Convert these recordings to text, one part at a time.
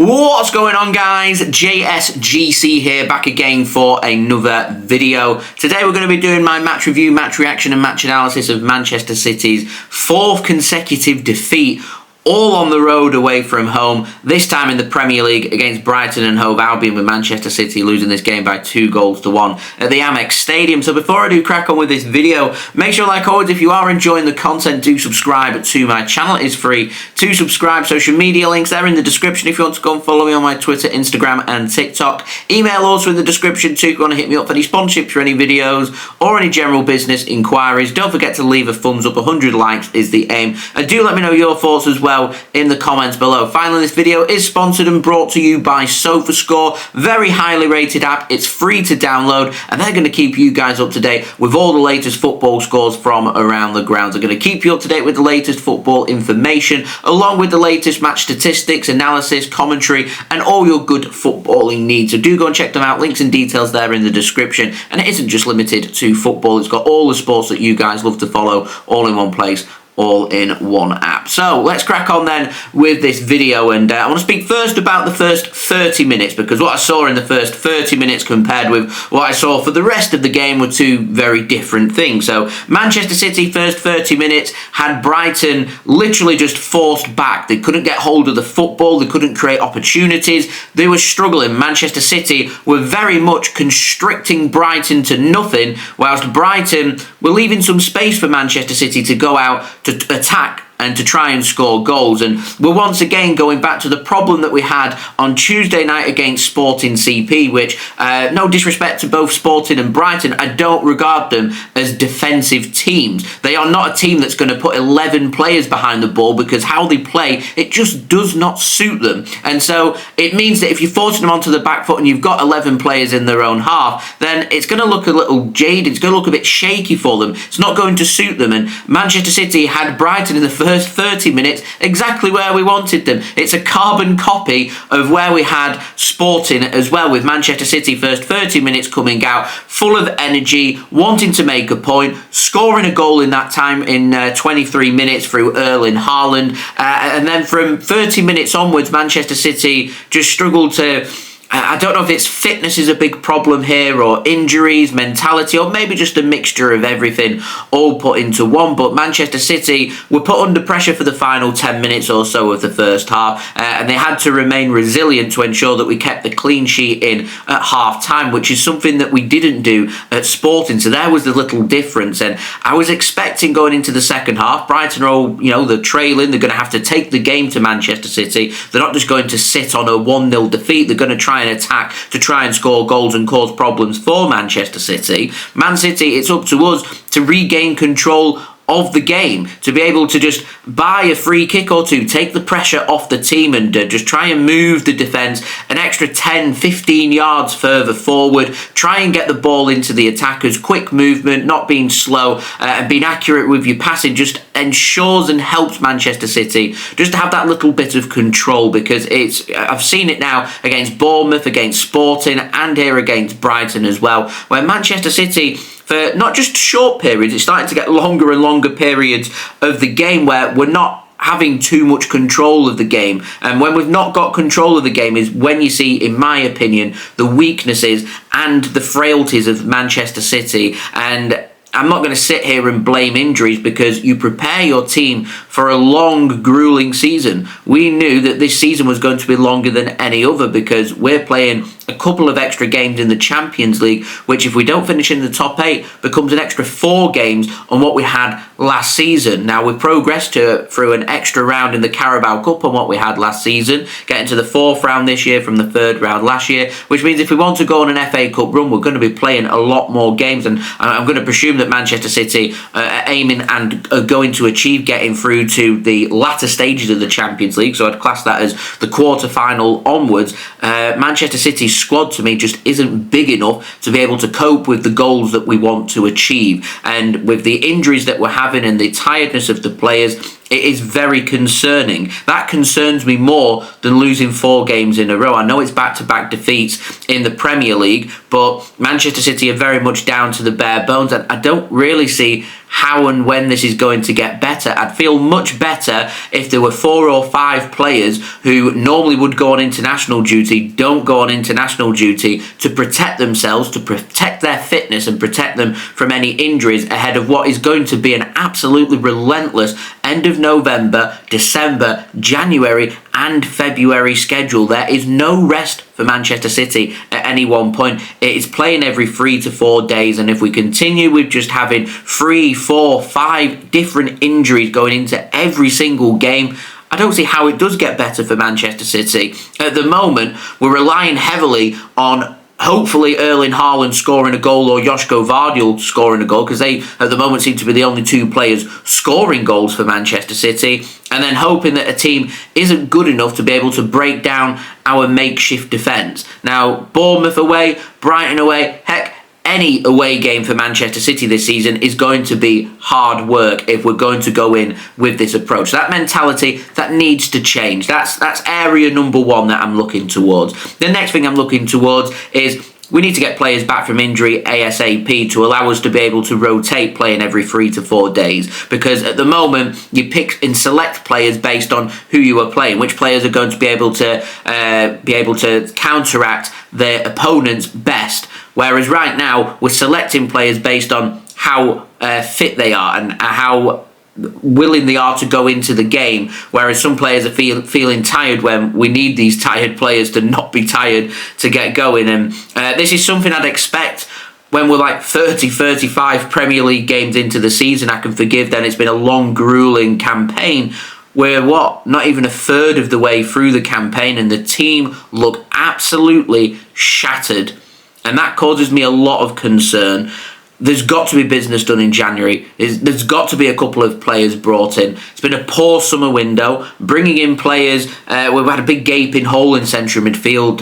What's going on, guys? JSGC here, back again for another video. Today we're going to be doing my match review, match reaction and match analysis of Manchester City's fourth consecutive defeat, all on the road away from home, this time in the Premier League against Brighton and Hove Albion, with Manchester City losing this game by 2-1 at the Amex Stadium. So before I do crack on with this video, make sure, like always, if you are enjoying the content, do subscribe to my channel. It is free to subscribe. Social media links there in the description if you want to go and follow me on my Twitter, Instagram and TikTok. Email also in the description too if you want to hit me up for any sponsorships for any videos or any general business inquiries. Don't forget to leave a thumbs up. 100 likes is the aim. And do let me know your thoughts as well in the comments below. Finally, this video is sponsored and brought to you by SofaScore. Very highly rated app. It's free to download and they're going to keep you guys up to date with all the latest football scores from around the grounds. They're going to keep you up to date with the latest football information along with the latest match statistics, analysis, commentary and all your good footballing needs. So do go and check them out. Links and details there in the description. And it isn't just limited to football. It's got all the sports that you guys love to follow all in one place, all in one app. So let's crack on then with this video, and I want to speak first about the first 30 minutes, because what I saw in the first 30 minutes compared with what I saw for the rest of the game were two very different things. So Manchester City first 30 minutes had Brighton literally just forced back. They couldn't get hold of the football, they couldn't create opportunities, they were struggling. Manchester City were very much constricting Brighton to nothing, whilst Brighton were leaving some space for Manchester City to go out to attack and to try and score goals. And we're once again going back to the problem that we had on Tuesday night against Sporting CP, which, no disrespect to both Sporting and Brighton, I don't regard them as defensive teams. They are not a team that's going to put 11 players behind the ball, because how they play, it just does not suit them. And so it means that if you're forcing them onto the back foot and you've got 11 players in their own half, then it's going to look a little jaded, it's going to look a bit shaky for them. It's not going to suit them. And Manchester City had Brighton in the first 30 minutes exactly where we wanted them. It's a carbon copy of where we had Sporting as well, with Manchester City first 30 minutes coming out full of energy, wanting to make a point, scoring a goal in that time in 23 minutes through Erling Haaland, and then from 30 minutes onwards Manchester City just struggled to, I don't know if it's fitness is a big problem here, or injuries, mentality, or maybe just a mixture of everything all put into one. But Manchester City were put under pressure for the final 10 minutes or so of the first half, and they had to remain resilient to ensure that we kept the clean sheet in at half-time, which is something that we didn't do at Sporting. So there was the little difference. And I was expecting going into the second half, Brighton are all, they're trailing, they're going to have to take the game to Manchester City. They're not just going to sit on a 1-0 defeat, they're going to try and attack to try and score goals and cause problems for Manchester City. Man City, it's up to us to regain control of the game, to be able to just buy a free kick or two, take the pressure off the team and just try and move the defence an extra 10, 15 yards further forward, try and get the ball into the attackers. Quick movement, not being slow, and being accurate with your passing just ensures and helps Manchester City just to have that little bit of control, because I've seen it now against Bournemouth, against Sporting and here against Brighton as well, where Manchester City, for not just short periods, it's starting to get longer and longer periods of the game where we're not having too much control of the game. And when we've not got control of the game is when you see, in my opinion, the weaknesses and the frailties of Manchester City. And I'm not going to sit here and blame injuries, because you prepare your team for a long, grueling season. We knew that this season was going to be longer than any other, because we're playing a couple of extra games in the Champions League, which, if we don't finish in the top 8, becomes an extra 4 games on what we had last season. Now, we've progressed through an extra round in the Carabao Cup on what we had last season, getting to the 4th round this year from the 3rd round last year, which means if we want to go on an FA Cup run, we're going to be playing a lot more games. And I'm going to presume that Manchester City are aiming and are going to achieve getting through to the latter stages of the Champions League, so I'd class that as the quarter-final onwards. Manchester City's squad, to me, just isn't big enough to be able to cope with the goals that we want to achieve. And with the injuries that we're having and the tiredness of the players, it is very concerning. That concerns me more than losing 4 games in a row. I know it's back-to-back defeats in the Premier League, but Manchester City are very much down to the bare bones, and I don't really see how and when this is going to get better. I'd feel much better if there were 4 or 5 players who normally would go on international duty, don't go on international duty to protect themselves, to protect their fitness and protect them from any injuries ahead of what is going to be an absolutely relentless end of November, December, January and February schedule. There is no rest for Manchester City at any one point. It is playing every 3 to 4 days, and if we continue with just having 3, 4, 5 different injuries going into every single game, I don't see how it does get better for Manchester City. At the moment, we're relying heavily on hopefully Erling Haaland scoring a goal or Josko Gvardiol scoring a goal, because they at the moment seem to be the only 2 players scoring goals for Manchester City, and then hoping that a team isn't good enough to be able to break down our makeshift defence. Now, Bournemouth away, Brighton away, heck, any away game for Manchester City this season is going to be hard work if we're going to go in with this approach. That mentality, that needs to change. That's area number 1 that I'm looking towards. The next thing I'm looking towards is we need to get players back from injury ASAP to allow us to be able to rotate playing every 3 to 4 days. Because at the moment, you pick and select players based on who you are playing, which players are going to be able to counteract their opponents best. Whereas right now, we're selecting players based on how fit they are and how willing they are to go into the game, whereas some players are feeling tired when we need these tired players to not be tired to get going. And this is something I'd expect when we're like 30, 35 Premier League games into the season. I can forgive then, it's been a long, gruelling campaign. We're not even a third of the way through the campaign, and the team look absolutely shattered. And that causes me a lot of concern. There's got to be business done in January. There's got to be a couple of players brought in. It's been a poor summer window. Bringing in players, we've had a big gaping hole in central midfield.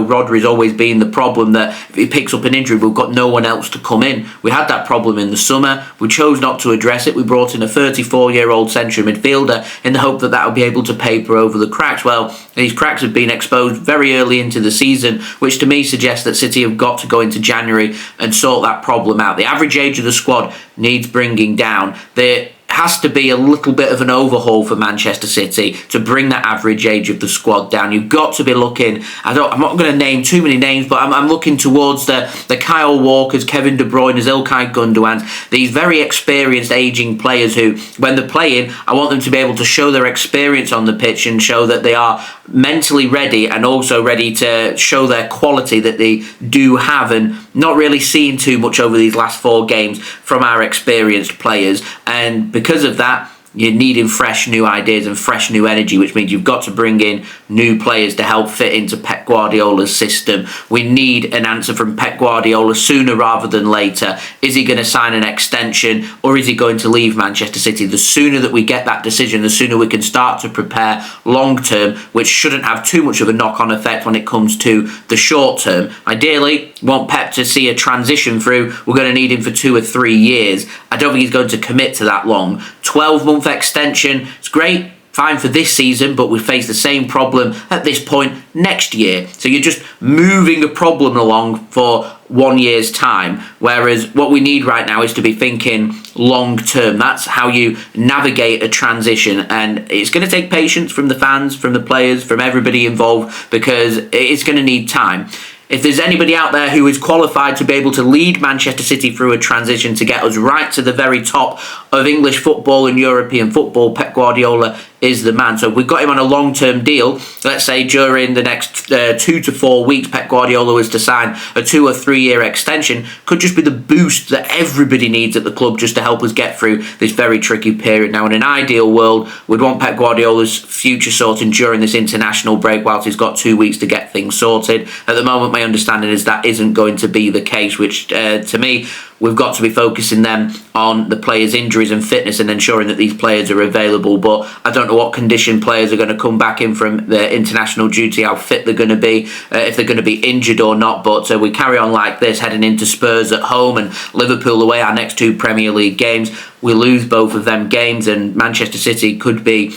Rodri's always been the problem that if he picks up an injury, we've got no one else to come in. We had that problem in the summer. We chose not to address it. We brought in a 34-year-old central midfielder in the hope that that would be able to paper over the cracks. Well, these cracks have been exposed very early into the season, which to me suggests that City have got to go into January and sort that problem out. The average age of the squad needs bringing down. There has to be a little bit of an overhaul for Manchester City to bring that average age of the squad down. You've got to be looking, I'm not going to name too many names, but I'm looking towards the Kyle Walkers, Kevin De Bruyne's, Ilkay Gundogan's, these very experienced aging players who, when they're playing, I want them to be able to show their experience on the pitch and show that they are mentally ready and also ready to show their quality that they do have, and not really seeing too much over these last 4 games from our experienced players. And because of that, you're needing fresh new ideas and fresh new energy, which means you've got to bring in new players to help fit into Pep Guardiola's system. We need an answer from Pep Guardiola sooner rather than later. Is he going to sign an extension, or is he going to leave Manchester City? The sooner that we get that decision, the sooner we can start to prepare long term, which shouldn't have too much of a knock-on effect when it comes to the short term. Ideally, want Pep to see a transition through. We're going to need him for 2 or 3 years. I don't think he's going to commit to that long. 12-month extension, it's great, fine for this season, but we face the same problem at this point next year. So you're just moving a problem along for 1 year's time, whereas what we need right now is to be thinking long term. That's how you navigate a transition, and it's going to take patience from the fans, from the players, from everybody involved, because it's going to need time. If there's anybody out there who is qualified to be able to lead Manchester City through a transition to get us right to the very top of English football and European football, Pep Guardiola is the man. So we've got him on a long-term deal. Let's say during the next 2 to 4 weeks, Pep Guardiola was to sign a 2 or 3 year extension. Could just be the boost that everybody needs at the club just to help us get through this very tricky period. Now, in an ideal world, we'd want Pep Guardiola's future sorting during this international break whilst he's got 2 weeks to get things sorted. At the moment, my understanding is that isn't going to be the case, which to me, we've got to be focusing them on the players' injuries and fitness and ensuring that these players are available. But I don't know what condition players are going to come back in from their international duty, how fit they're going to be, if they're going to be injured or not. But we carry on like this, heading into Spurs at home and Liverpool away, our next 2 Premier League games. We lose both of them games, and Manchester City could be,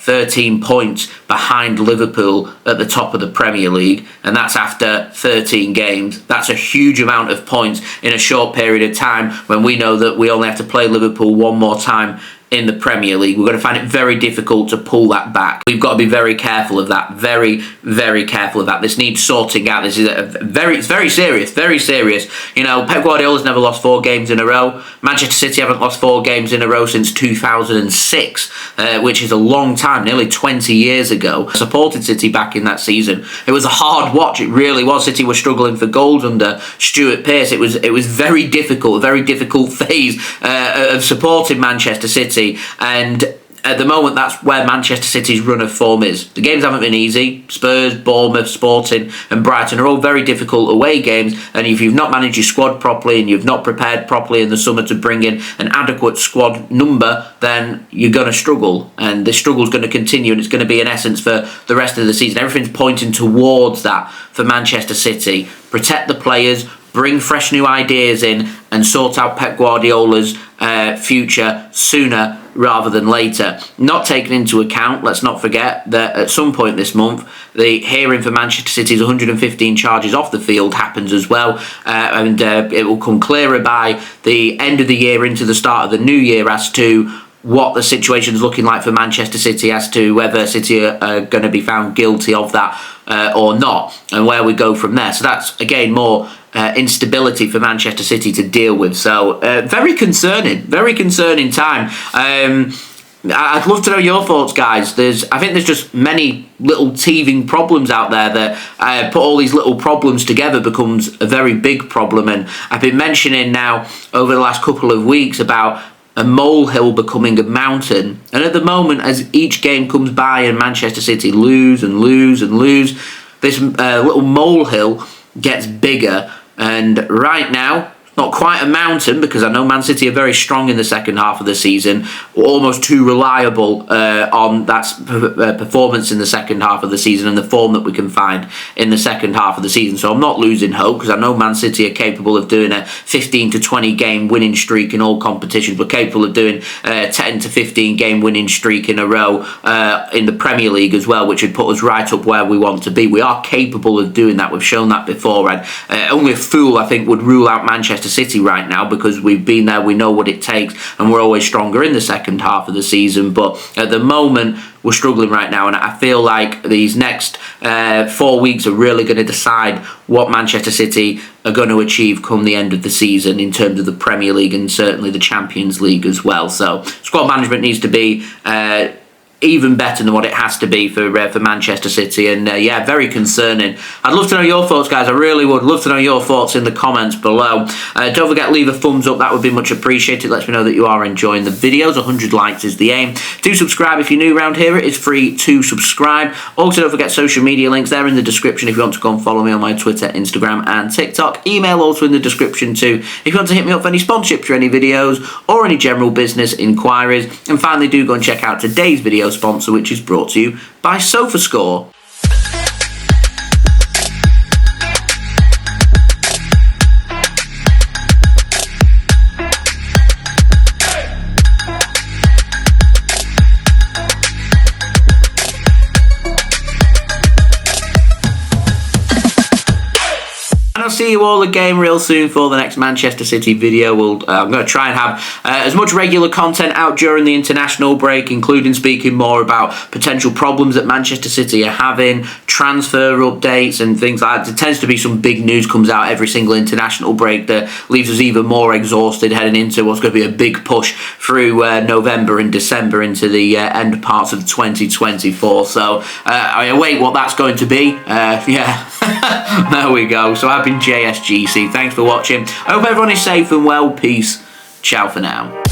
13 points behind Liverpool at the top of the Premier League, and that's after 13 games. That's a huge amount of points in a short period of time when we know that we only have to play Liverpool one more time in the Premier League. We're going to find it very difficult to pull that back. We've got to be very careful of that. Very, very careful of that. This needs sorting out. This is it's very serious. Very serious. You know, Pep Guardiola's never lost 4 games in a row. Manchester City haven't lost 4 games in a row since 2006, which is a long time, nearly 20 years ago. I supported City back in that season. It was a hard watch. It really was. City were struggling for goals under Stuart Pearce. It was very difficult, a very difficult phase of supporting Manchester City. And at the moment, that's where Manchester City's run of form is. The games haven't been easy. Spurs, Bournemouth, Sporting and Brighton are all very difficult away games. And if you've not managed your squad properly and you've not prepared properly in the summer to bring in an adequate squad number, then you're going to struggle. And this struggle's going to continue, and it's going to be in essence for the rest of the season. Everything's pointing towards that for Manchester City. Protect the players, bring fresh new ideas in, and sort out Pep Guardiola's future sooner rather than later. Not taken into account, let's not forget that at some point this month, the hearing for Manchester City's 115 charges off the field happens as well, and it will come clearer by the end of the year into the start of the new year as to what the situation's looking like for Manchester City, as to whether City are going to be found guilty of that or not, and where we go from there. So that's, again, more instability for Manchester City to deal with. So very concerning time. I'd love to know your thoughts, guys. I think there's just many little teething problems out there that put all these little problems together becomes a very big problem. And I've been mentioning now over the last couple of weeks about a molehill becoming a mountain. And at the moment, as each game comes by and Manchester City lose and lose and lose, this little molehill gets bigger. And right now, not quite a mountain, because I know Man City are very strong in the second half of the season, almost too reliable on that performance in the second half of the season and the form that we can find in the second half of the season. So I'm not losing hope, because I know Man City are capable of doing a 15 to 20 game winning streak in all competitions. We're capable of doing a 10 to 15 game winning streak in a row in the Premier League as well, which would put us right up where we want to be. We are capable of doing that. We've shown that before, and only a fool, I think, would rule out Manchester City right now, because we've been there, we know what it takes, and we're always stronger in the second half of the season. But at the moment, we're struggling right now, and I feel like these next 4 weeks are really going to decide what Manchester City are going to achieve come the end of the season in terms of the Premier League and certainly the Champions League as well. So squad management needs to be even better than what it has to be for Manchester City, and yeah, very concerning. I'd love to know your thoughts, guys. I really would love to know your thoughts in the comments below. Don't forget, leave a thumbs up. That would be much appreciated. Lets me know that you are enjoying the videos. 100 likes is the aim. Do subscribe if you're new around here. It is free to subscribe. Also, don't forget social media links there in the description if you want to go and follow me on my Twitter, Instagram and TikTok. Email also in the description too if you want to hit me up for any sponsorships or any videos or any general business inquiries. And finally, do go and check out today's video sponsor, which is brought to you by SofaScore. I'll see you all again real soon for the next Manchester City video. I'm going to try and have as much regular content out during the international break, including speaking more about potential problems that Manchester City are having, transfer updates and things like that. There tends to be some big news comes out every single international break that leaves us even more exhausted heading into what's going to be a big push through November and December into the end parts of 2024. So I await what that's going to be. Yeah, there we go. So I've been JSGC. Thanks for watching. I hope everyone is safe and well. Peace. Ciao for now.